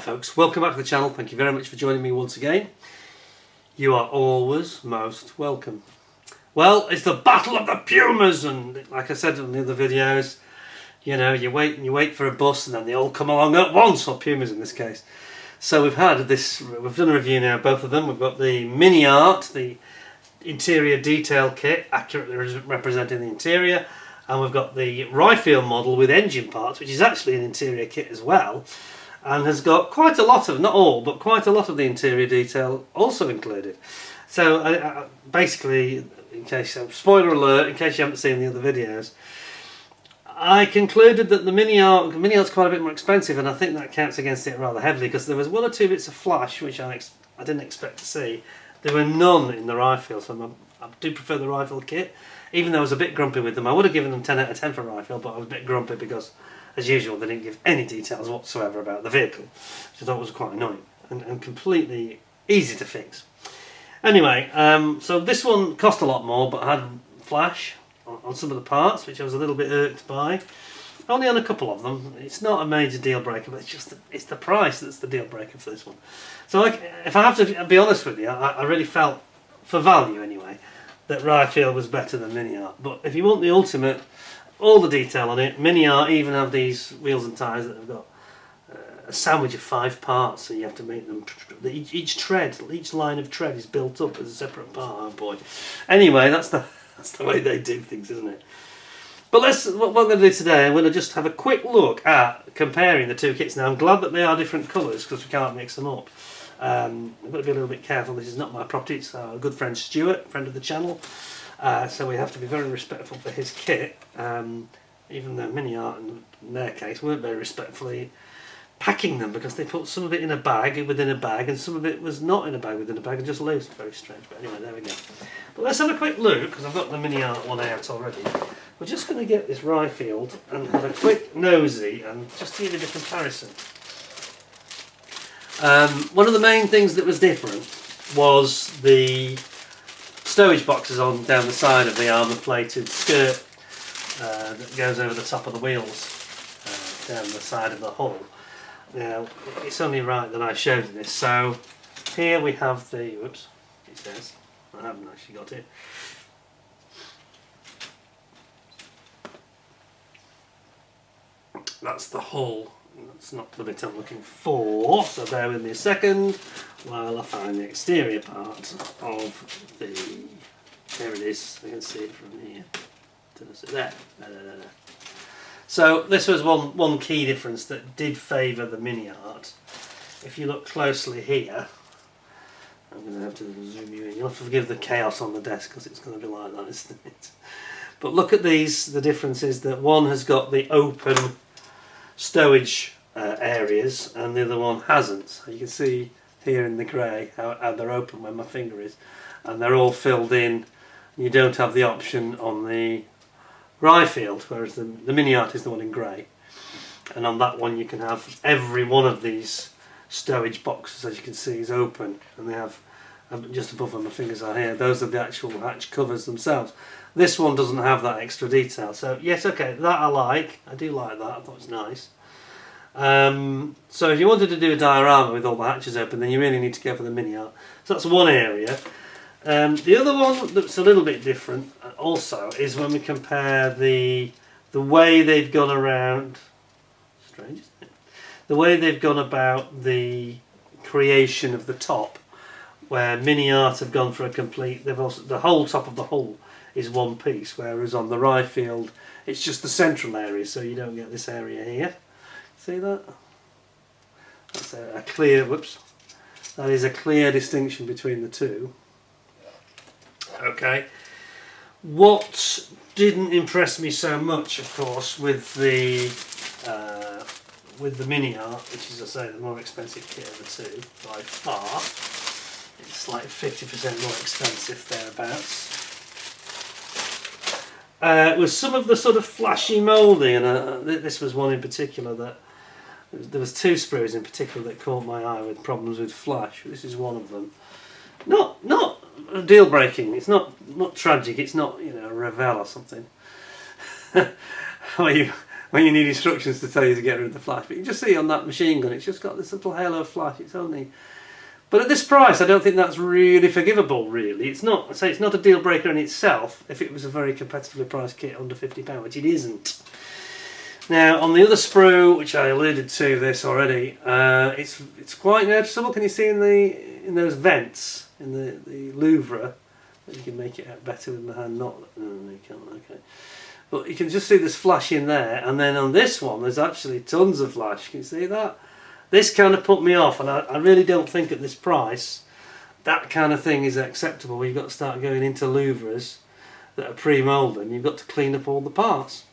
folks, welcome back to the channel. Thank you very much for joining me once again. You are always most welcome. Well, it's the Battle of the Pumas, and like I said in the other videos, you know, you wait and you wait for a bus and then they all come along at once, or Pumas in this case. So we've done a review now, both of them. We've got the MiniArt, the interior detail kit, accurately representing the interior, and we've got the Ryfield model with engine parts, which is actually an interior kit as well, and has got quite a lot of, not all, but quite a lot of the interior detail also included. So basically, in case, spoiler alert, in case you haven't seen the other videos, I concluded that the MiniArt's quite a bit more expensive, and I think that counts against it rather heavily, because there was one or two bits of flash which I didn't expect to see. There were none in the Ryfield, so I do prefer the Ryfield kit, even though I was a bit grumpy with them. I would have given them 10 out of 10 for Ryfield, but I was a bit grumpy because, as usual, they didn't give any details whatsoever about the vehicle, which I thought was quite annoying and completely easy to fix. Anyway, so this one cost a lot more, but had flash on some of the parts, which I was a little bit irked by. Only on a couple of them. It's not a major deal breaker, but it's the price that's the deal breaker for this one. So if I have to be honest with you, I really felt, for value anyway, that Ryfield was better than MiniArt. But if you want the ultimate, all the detail on it, MiniArt even have these wheels and tyres that have got a sandwich of 5 parts, so you have to make them, each line of tread is built up as a separate part. Oh boy. Anyway, that's the way they do things, isn't it? But what I'm going to do today, I'm going to just have a quick look at comparing the two kits. Now, I'm glad that they are different colours, because we can't mix them up. I've got to be a little bit careful. This is not my property. It's our good friend Stuart, friend of the channel. So we have to be very respectful for his kit, even though MiniArt, in their case, weren't very respectfully packing them, because they put some of it in a bag within a bag, and some of it was not in a bag within a bag and just loose. Very strange. But anyway, there we go. But let's have a quick look, because I've got the MiniArt one out already. We're just going to get this Ryfield and have a quick nosy and just give it a comparison. One of the main things that was different was the stowage boxes on down the side of the armour-plated skirt that goes over the top of the wheels, down the side of the hull. Now, it's only right that I showed you this. So here we have the, whoops, it says, I haven't actually got it. That's the hull. That's not the bit I'm looking for, so bear with me a second while I find the exterior part of the, there it is, I can see it from here. There. So this was one key difference that did favour the MiniArt. If you look closely here, I'm going to have to zoom you in. You'll have to forgive the chaos on the desk, because it's going to be like that, isn't it? But look at these. The difference is that one has got the open stowage areas and the other one hasn't. So you can see here in the grey how they're open where my finger is, and they're all filled in. You don't have the option on the Ryfield, whereas the MiniArt is the one in grey, and on that one you can have every one of these stowage boxes, as you can see, is open, and they have, just above where my fingers are here, those are the actual hatch covers themselves. This one doesn't have that extra detail, so yes, okay, that I do like that, I thought it was nice. So if you wanted to do a diorama with all the hatches open, then you really need to go for the MiniArt. So that's one area. The other one that's a little bit different also is when we compare the way they've gone around, strange, isn't it? The way they've gone about the creation of the top, where MiniArt have gone for a complete, they've also, the whole top of the hull is one piece, whereas on the Ryfield it's just the central area, so you don't get this area here. See that? That's a clear, whoops, that is a clear distinction between the two. Okay, what didn't impress me so much, of course, with the MiniArt, which is, I say, the more expensive kit of the two by far, it's like 50% more expensive thereabouts, was some of the sort of flashy moulding, and this was one in particular that there was 2 sprues in particular that caught my eye with problems with flash. This is one of them. Not deal breaking. It's not tragic. It's not, you know, a Revell or something. when you need instructions to tell you to get rid of the flash. But you can just see on that machine gun, it's just got this little halo of flash. It's only... But at this price, I don't think that's really forgivable, really. It's not, I say it's not a deal breaker in itself if it was a very competitively priced kit under £50, which it isn't. Now, on the other sprue, which I alluded to this already, it's quite noticeable. Can you see in those vents in the louvre? You can make it out better with my hand. Not, no, you can't. Okay, but you can just see this flash in there, and then on this one, there's actually tons of flash. Can you see that? This kind of put me off, and I really don't think at this price that kind of thing is acceptable. You've got to start going into louvres that are pre-moulded, and you've got to clean up all the parts.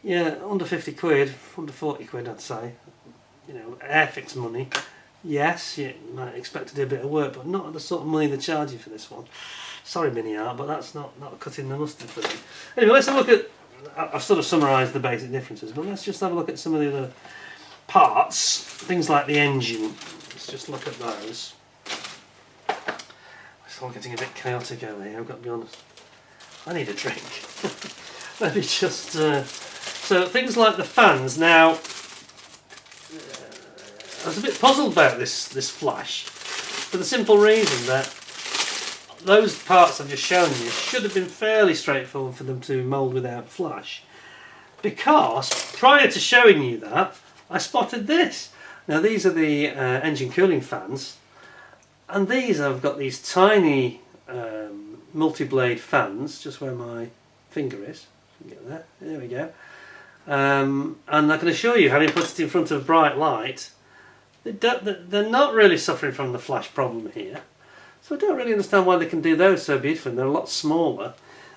Yeah, under 50 quid, under 40 quid I'd say. You know, Airfix money. Yes, you might expect to do a bit of work, but not at the sort of money they charge you for this one. Sorry MiniArt, but that's not cutting the mustard for them. Anyway, let's have a look at... I've sort of summarised the basic differences, but let's just have a look at some of the other parts. Things like the engine. Let's just look at those. It's all getting a bit chaotic over here, I've got to be honest. I need a drink. Let me just... So things like the fans. Now, I was a bit puzzled about this flash, for the simple reason that those parts I've just shown you should have been fairly straightforward for them to mould without flash, because prior to showing you that, I spotted this. Now these are the engine cooling fans, and these have got these tiny multi-blade fans, just where my finger is. Get there. There we go. And I can assure you, having put it in front of bright light, they're not really suffering from the flash problem here. So I don't really understand why they can do those so beautifully. They're a lot smaller.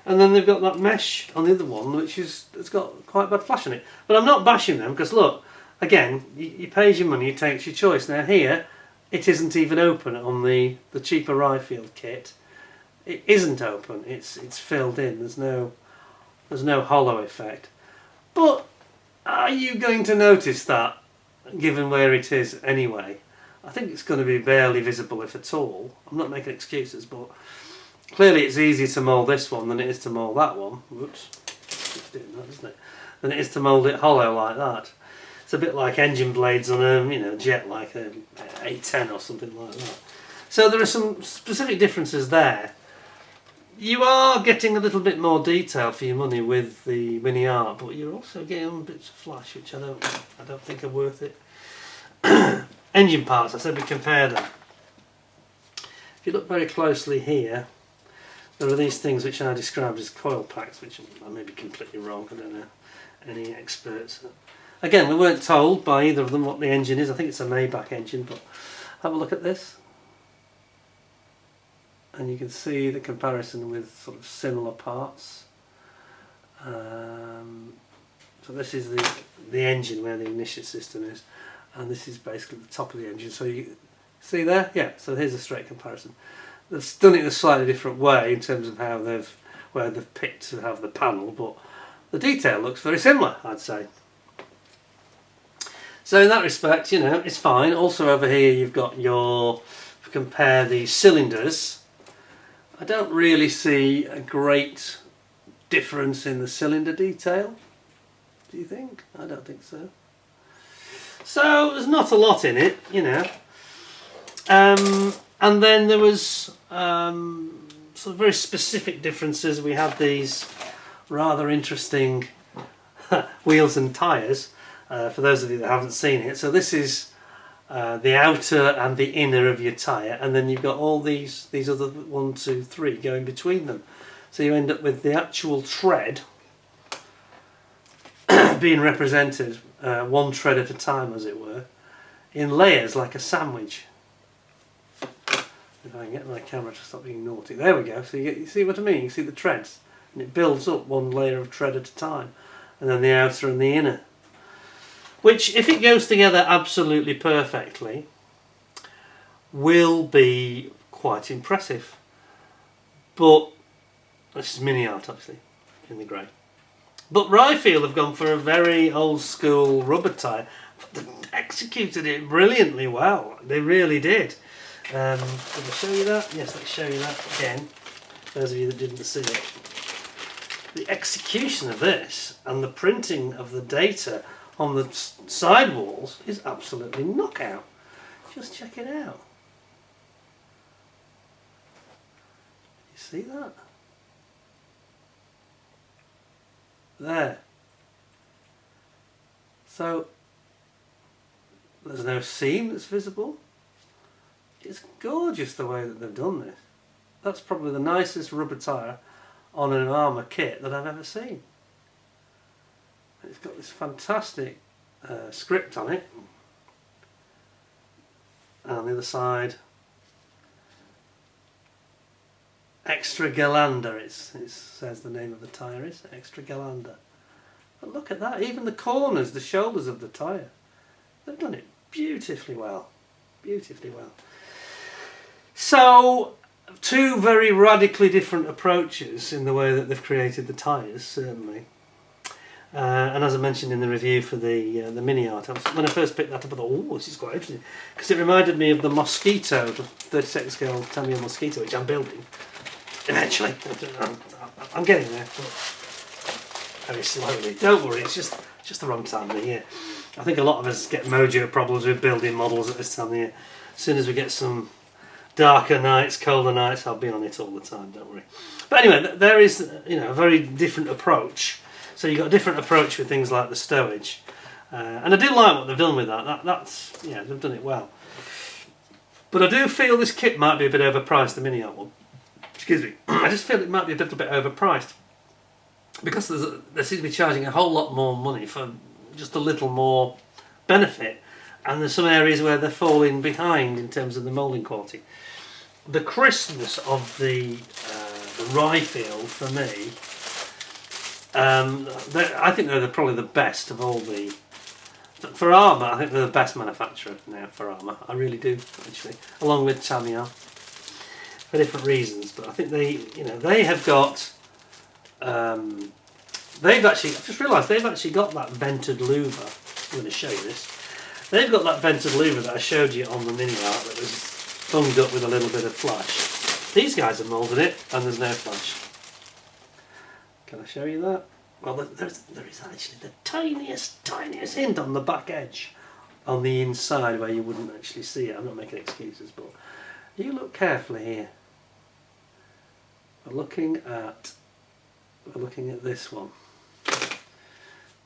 And then they've got that mesh on the other one, which it's got quite bad flash on it. But I'm not bashing them, because look, again, you pay your money, you take your choice. Now here, it isn't even open on the cheaper Ryfield kit. It isn't open. It's filled in. There's no hollow effect. But are you going to notice that, given where it is anyway? I think it's going to be barely visible, if at all. I'm not making excuses, but clearly it's easier to mould this one than it is to mould that one. Whoops, it's doing that, isn't it? Than it is to mould it hollow like that. It's a bit like engine blades on a jet, like a 810 or something like that. So there are some specific differences there. You are getting a little bit more detail for your money with the MiniArt, but you're also getting bits of flash, which I don't think are worth it. Engine parts, I said we compare them. If you look very closely here, there are these things which I described as coil packs, which I may be completely wrong. I don't know any experts. Again, we weren't told by either of them what the engine is. I think it's a Maybach engine, but have a look at this. And you can see the comparison with sort of similar parts. So this is the engine where the ignition system is, and this is basically the top of the engine. So you see there? Yeah, so here's a straight comparison. They've done it in a slightly different way in terms of how where they've picked to have the panel, but the detail looks very similar, I'd say. So in that respect, it's fine. Also over here you've got if you compare the cylinders, I don't really see a great difference in the cylinder detail. Do you think? I don't think so. So there's not a lot in it, and then there was sort of very specific differences. We had these rather interesting wheels and tyres, for those of you that haven't seen it. So this is the outer and the inner of your tyre, and then you've got all these other 1, 2, 3 going between them. So you end up with the actual tread being represented one tread at a time, as it were, in layers like a sandwich. If I can get my camera to stop being naughty. There we go. So you see what I mean? You see the treads, and it builds up one layer of tread at a time, and then the outer and the inner. Which, if it goes together absolutely perfectly, will be quite impressive. But this is MiniArt, obviously, in the grey. But Ryfield have gone for a very old school rubber tyre, but they've executed it brilliantly well. They really did. Did I show you that? Yes, let's show you that again. Those of you that didn't see it. the execution of this and the printing of the data on the side walls is absolutely knockout. Just check it out. You see that? There. So there's no seam that's visible. It's gorgeous the way that they've done this. That's probably the nicest rubber tyre on an armour kit that I've ever seen. It's got this fantastic script on it. And on the other side, Extra Galanda, it says the name of the tyre is, Extra Galanda. But look at that, even the corners, the shoulders of the tyre, they've done it beautifully well, beautifully well. So, two very radically different approaches in the way that they've created the tyres, certainly. And as I mentioned in the review for the MiniArt, when I first picked that up I thought, oh, this is quite interesting, because it reminded me of the Mosquito, the 32nd scale Tamiya Mosquito, which I'm building eventually. I'm getting there, but very slowly. Don't worry, it's just the wrong time of the year. I think a lot of us get mojo problems with building models at this time of the year. As soon as we get some darker nights, colder nights, I'll be on it all the time, don't worry. But anyway, there is, a very different approach. So you've got a different approach with things like the stowage. And I do like what they've done with that. That's they've done it well. But I do feel this kit might be a bit overpriced, the MiniArt one. Excuse me. I just feel it might be a little bit overpriced. Because they seem to be charging a whole lot more money for just a little more benefit. And there's some areas where they're falling behind in terms of the moulding quality. The crispness of the rye field, for me, I think they're probably the best of all the... For armour, I think they're the best manufacturer now for armour. I really do, actually. Along with Tamiya. For different reasons. But I think they have got... they've actually... I've just realised they've actually got that vented louver. I'm going to show you this. They've got that vented louver that I showed you on the MiniArt that was bunged up with a little bit of flash. These guys have moulded it and there's no flash. Can I show you that? Well, there is actually the tiniest hint on the back edge on the inside where you wouldn't actually see it. I'm not making excuses, but you look carefully here. We're looking at this one.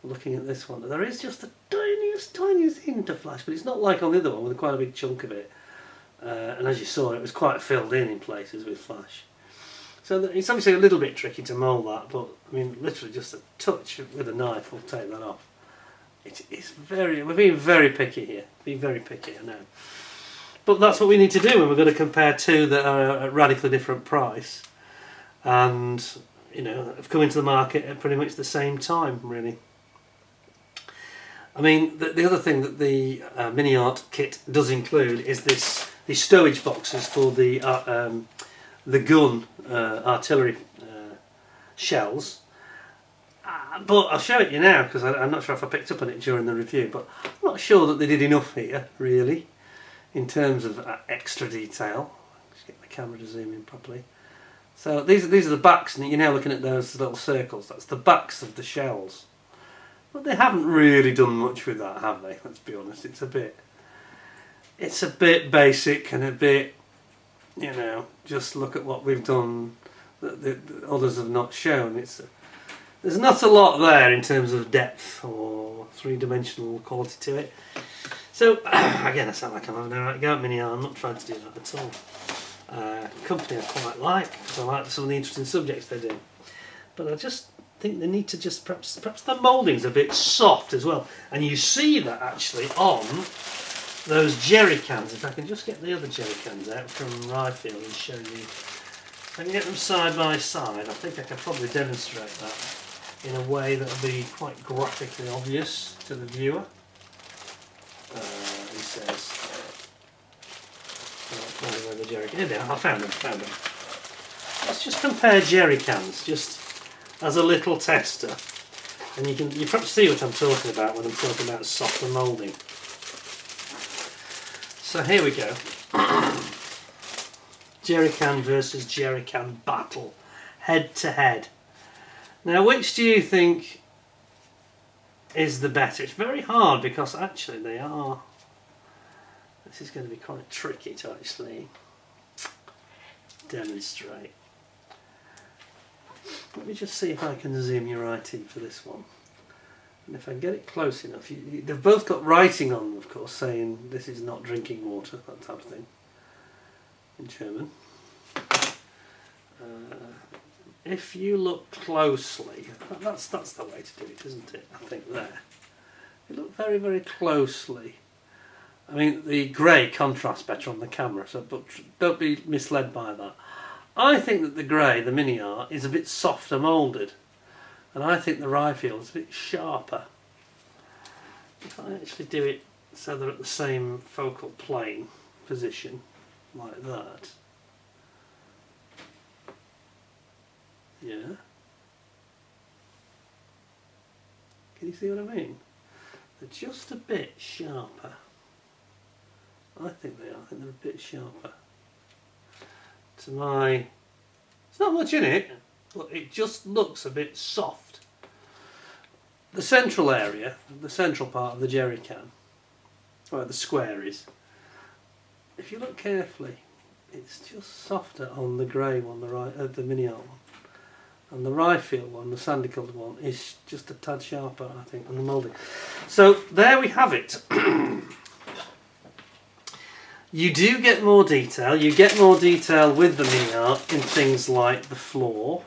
We're looking at this one. There is just the tiniest hint of flash, but it's not like on the other one with quite a big chunk of it. And as you saw, it was quite filled in places with flash. So it's obviously a little bit tricky to mould that, but I mean, literally just a touch with a knife will take that off. We're being very picky here. Being very picky, I know. But that's what we need to do when we're going to compare two that are at a radically different price, and have come into the market at pretty much the same time, really. I mean, the other thing that the MiniArt kit does include is these stowage boxes for the gun artillery shells. But I'll show it you now because I'm not sure if I picked up on it during the review, but I'm not sure that they did enough here, really, in terms of extra detail. Just get the camera to zoom in properly. So these are the backs, and you're now looking at those little circles. That's the backs of the shells. But they haven't really done much with that, have they? Let's be honest. It's a bit basic and a bit, just look at what we've done that the others have not shown. There's not a lot there in terms of depth or three-dimensional quality to it. So again, I sound like I'm having a right go at MiniArt. I'm not trying to do that at all. Company I quite like because I like some of the interesting subjects they do. But I just think they need to just perhaps the moulding's a bit soft as well, and you see that actually on those jerry cans. If I can just get the other jerry cans out from Ryefield and show you, if I can get them side by side, I think I can probably demonstrate that in a way that will be quite graphically obvious to the viewer. He says, where the jerry cans? Here they are. I found them. Let's just compare jerry cans, just as a little tester, and you perhaps see what I'm talking about when I'm talking about softer moulding. So here we go. Jerry can versus jerry can battle, head to head. Now, which do you think is the better? It's very hard because actually they are. This is going to be quite tricky to actually demonstrate. Let me just see if I can zoom you right in for this one. And if I can get it close enough, they've both got writing on them, of course, saying this is not drinking water, that type of thing, in German. If you look closely, that's the way to do it, isn't it? I think there. If you look very, very closely, I mean, the grey contrasts better on the camera, so but don't be misled by that. I think that the grey, the MiniArt, is a bit softer moulded, and I think the Ryefield is a bit sharper. If I actually do it so they're at the same focal plane position, like that. Yeah. Can you see what I mean? They're just a bit sharper. I think they are. I think they're a bit sharper. It's not much in it. Look, it just looks a bit soft. The central area, the central part of the jerry can, where the square is, if you look carefully, it's just softer on the grey one, the MiniArt one. And the Ryefield one, the sandy coloured one, is just a tad sharper, I think, on the moulding. So there we have it. You do get more detail. You get more detail with the MiniArt in things like the floor.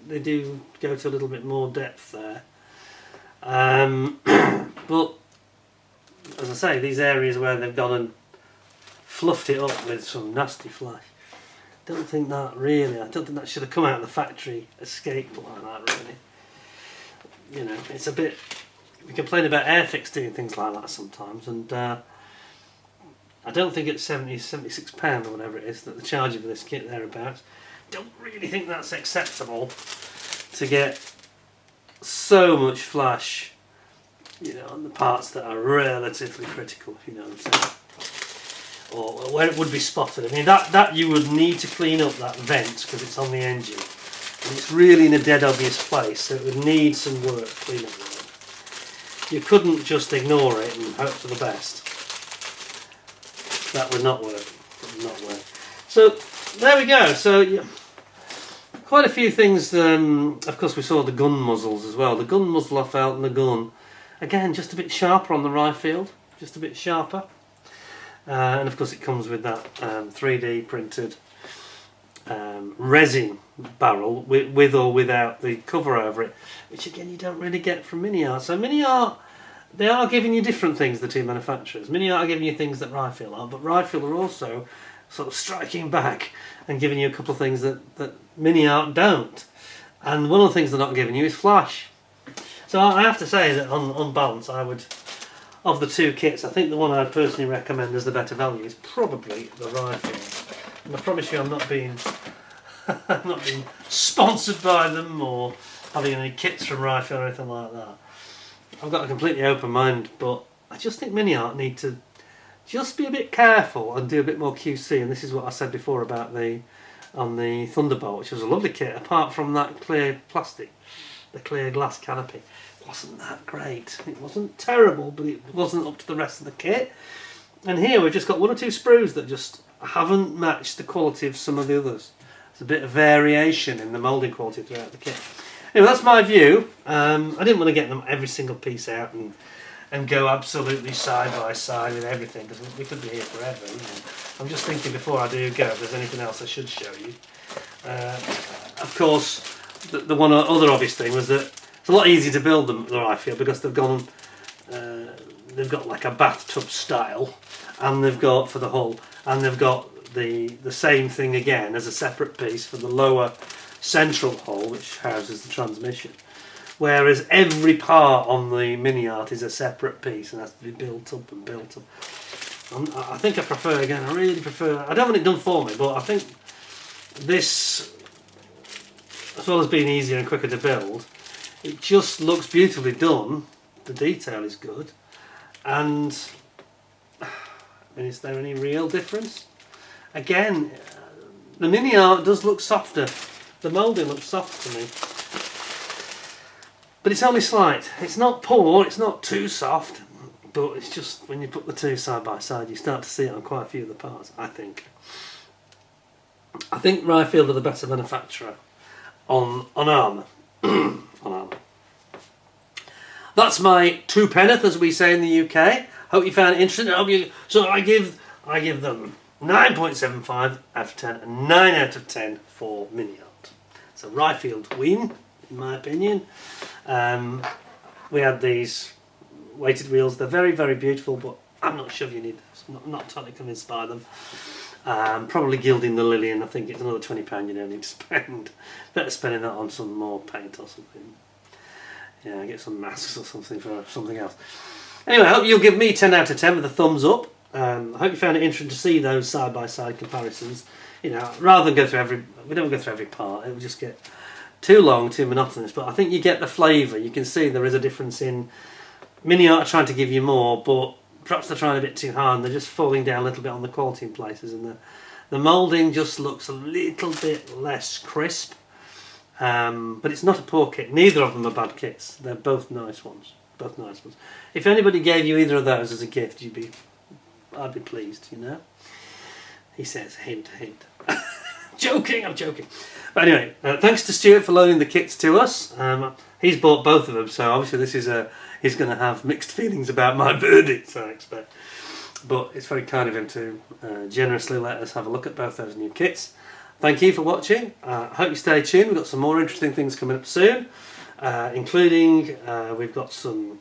They do go to a little bit more depth there. But as I say, these areas where they've gone and fluffed it up with some nasty flash, I don't think that should have come out of the factory escape like that, really. You know, it's a bit, we complain about Airfix doing things like that sometimes, and I don't think it's £76 or whatever it is that they're charging for this kit thereabouts. Don't really think that's acceptable to get so much flash, you know, on the parts that are relatively critical, if you know what I'm saying. Or where it would be spotted. I mean, that you would need to clean up that vent because it's on the engine. And it's really in a dead obvious place, so it would need some work, cleanup work. You couldn't just ignore it and hope for the best. That would not work. That would not work. So there we go. So yeah, quite a few things. Of course, we saw the gun muzzles as well. The gun muzzle I felt, and the gun, again, just a bit sharper on the Ryefield, just a bit sharper. And of course, it comes with that 3D printed resin barrel with or without the cover over it, which again you don't really get from MiniArt. So MiniArt, they are giving you different things, the two manufacturers. MiniArt are giving you things that Ryefield are, but Ryefield are also sort of striking back and giving you a couple of things that MiniArt don't. And one of the things they're not giving you is flash. So I have to say that on balance, I would, of the two kits, I think the one I'd personally recommend as the better value is probably the Ryefield. And I promise you I'm not being sponsored by them or having any kits from Ryefield or anything like that. I've got a completely open mind, but I just think MiniArt need to just be a bit careful and do a bit more QC. And this is what I said before about on the Thunderbolt, which was a lovely kit, apart from that clear plastic, the clear glass canopy. It wasn't that great. It wasn't terrible, but it wasn't up to the rest of the kit. And here we've just got one or two sprues that just haven't matched the quality of some of the others. There's a bit of variation in the moulding quality throughout the kit. Anyway, that's my view. I didn't want to get them every single piece out and go absolutely side by side with everything, because we could be here forever. You know. I'm just thinking before I do go if there's anything else I should show you. Of course, the one other obvious thing was that it's a lot easier to build them, I feel, because they've got like a bathtub style, and they've got for the hull, and they've got the same thing again as a separate piece for the lower central hull, which houses the transmission. Whereas every part on the MiniArt is a separate piece and has to be built up and built up. I think I prefer, again, I really prefer, I don't want it done for me, but I think this, as well as being easier and quicker to build, it just looks beautifully done. The detail is good. And, I mean, is there any real difference? Again, the MiniArt does look softer. The moulding looks soft to me. But it's only slight. It's not poor, it's not too soft, but it's just when you put the two side by side you start to see it on quite a few of the parts, I think. I think Ryfield are the better manufacturer on armour. On armour. That's my two penneth, as we say in the UK. Hope you found it interesting. So I give them 9.75 out of 10 and 9 out of 10 for MiniArt. So Ryfield win, in my opinion. We had these weighted wheels. They're very, very beautiful, but I'm not sure if you need those. I'm not totally convinced by them. Probably gilding the lily, and I think it's another £20 you don't need to spend. Better spending that on some more paint or something. Yeah, get some masks or something for something else. Anyway, I hope you'll give me 10 out of 10 with a thumbs up. I hope you found it interesting to see those side-by-side comparisons. You know, rather than go through we don't go through every part. It would just get too long, too monotonous. But I think you get the flavour. You can see there is a difference in MiniArt are trying to give you more, but perhaps they're trying a bit too hard and they're just falling down a little bit on the quality in places, and the moulding just looks a little bit less crisp. But it's not a poor kit. Neither of them are bad kits. They're both nice ones. Both nice ones. If anybody gave you either of those as a gift, I'd be pleased, you know. He says, hint, hint. Joking, I'm joking. But anyway, thanks to Stuart for loaning the kits to us. He's bought both of them, so obviously this is he's going to have mixed feelings about my verdict, I expect. But it's very kind of him to generously let us have a look at both those new kits. Thank you for watching. I hope you stay tuned. We've got some more interesting things coming up soon, including we've got some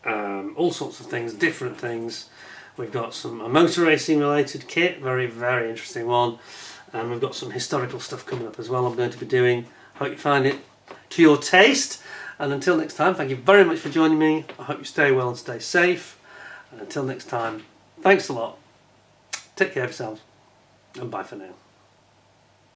all sorts of things, different things. We've got a motor racing related kit, very, very interesting one. And we've got some historical stuff coming up as well I'm going to be doing. Hope you find it to your taste. And until next time, thank you very much for joining me. I hope you stay well and stay safe. And until next time, thanks a lot. Take care of yourselves. And bye for now.